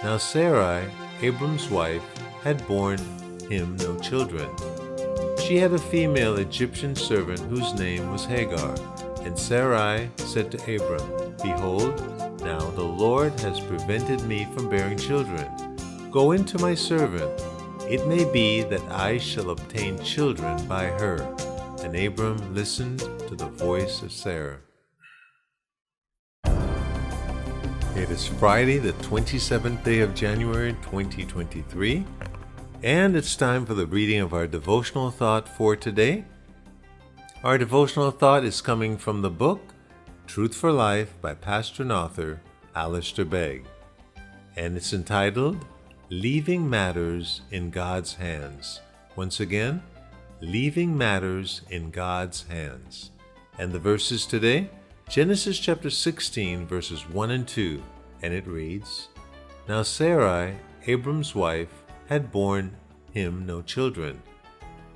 Now Sarai, Abram's wife, had borne him no children. She had a female Egyptian servant whose name was Hagar. And Sarai said to Abram, Behold, now the Lord has prevented me from bearing children. Go in to my servant. It may be that I shall obtain children by her. And Abram listened to the voice of Sarah. It is Friday, the 27th day of January 2023, and it's time for the reading of our devotional thought for today. Our devotional thought is coming from the book Truth for Life by pastor and author Alistair Begg, and it's entitled Leaving Matters in God's Hands. Once again, Leaving Matters in God's Hands. And the verses today, Genesis chapter 16, verses 1 and 2, and it reads, Now Sarai, Abram's wife, had borne him no children.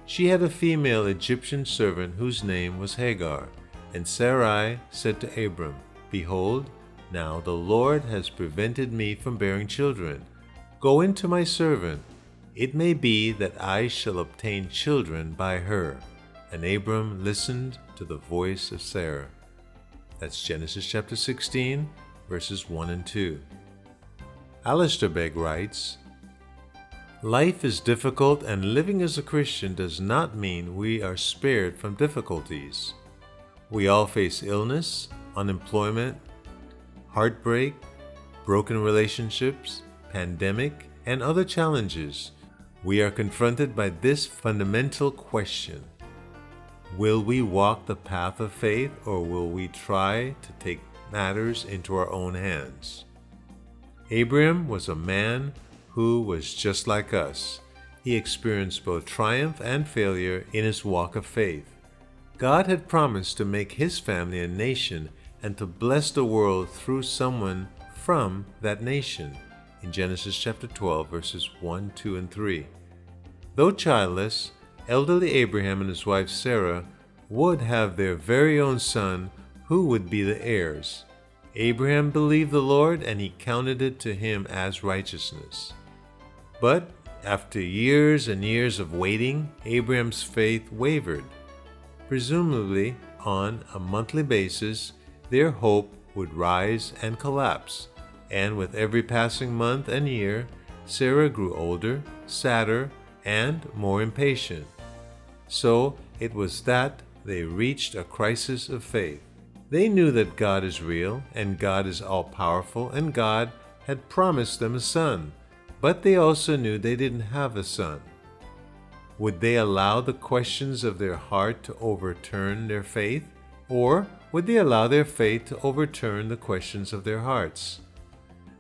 She had a female Egyptian servant whose name was Hagar. And Sarai said to Abram, Behold, now the Lord has prevented me from bearing children. Go in to my servant. It may be that I shall obtain children by her. And Abram listened to the voice of Sarah. That's Genesis chapter 16, verses 1 and 2. Alistair Begg writes, Life is difficult, and living as a Christian does not mean we are spared from difficulties. We all face illness, unemployment, heartbreak, broken relationships, pandemic, and other challenges. We are confronted by this fundamental question: will we walk the path of faith, or will we try to take matters into our own hands? Abram was a man who was just like us. He experienced both triumph and failure in his walk of faith. God had promised to make his family a nation and to bless the world through someone from that nation, in Genesis chapter 12, verses 1, 2, and 3. Though childless, elderly Abraham and his wife Sarah would have their very own son who would be the heirs. Abraham believed the Lord, and he counted it to him as righteousness. But after years and years of waiting, Abraham's faith wavered. Presumably, on a monthly basis, their hope would rise and collapse, and with every passing month and year, Sarah grew older, sadder, and more impatient. So it was that they reached a crisis of faith. They knew that God is real, and God is all-powerful, and God had promised them a son, but they also knew they didn't have a son. Would they allow the questions of their heart to overturn their faith, or would they allow their faith to overturn the questions of their hearts?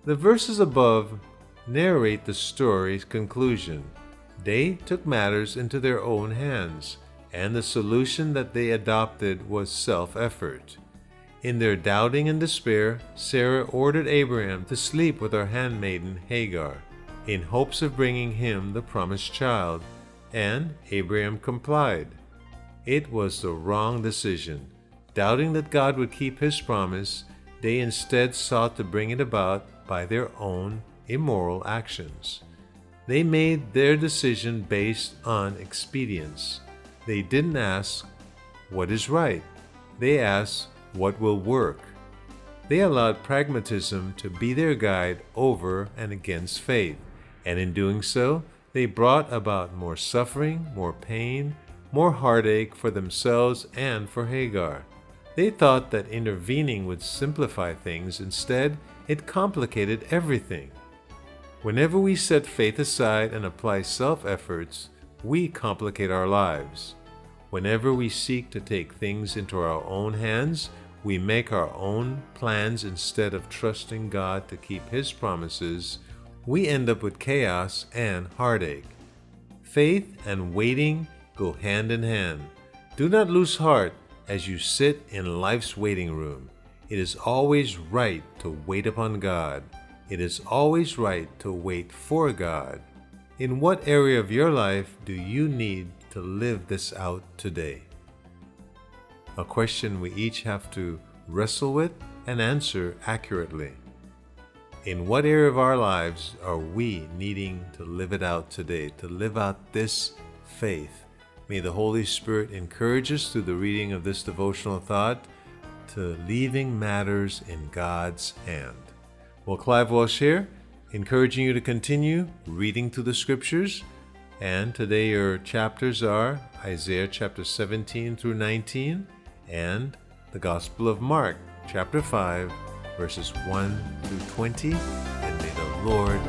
The verses above narrate the story's conclusion. They took matters into their own hands, and the solution that they adopted was self-effort. In their doubting and despair, Sarah ordered Abraham to sleep with her handmaiden Hagar, in hopes of bringing him the promised child, and Abraham complied. It was the wrong decision. Doubting that God would keep his promise, they instead sought to bring it about by their own immoral actions. They made their decision based on expedience. They didn't ask, what is right? They asked, what will work? They allowed pragmatism to be their guide over and against faith, and in doing so, they brought about more suffering, more pain, more heartache for themselves and for Hagar. They thought that intervening would simplify things. Instead, it complicated everything. Whenever we set faith aside and apply self-efforts, we complicate our lives. Whenever we seek to take things into our own hands, we make our own plans instead of trusting God to keep his promises. We end up with chaos and heartache. Faith and waiting go hand in hand. Do not lose heart as you sit in life's waiting room. It is always right to wait upon God. It is always right to wait for God. In what area of your life do you need to live this out today? A question we each have to wrestle with and answer accurately. In what area of our lives are we needing to live it out today, to live out this faith? May the Holy Spirit encourage us through the reading of this devotional thought to leaving matters in God's hand. Well, Clive Walsh here, encouraging you to continue reading through the Scriptures. And today your chapters are Isaiah chapter 17 through 19 and the Gospel of Mark chapter 5 verses 1 through 20. And may the Lord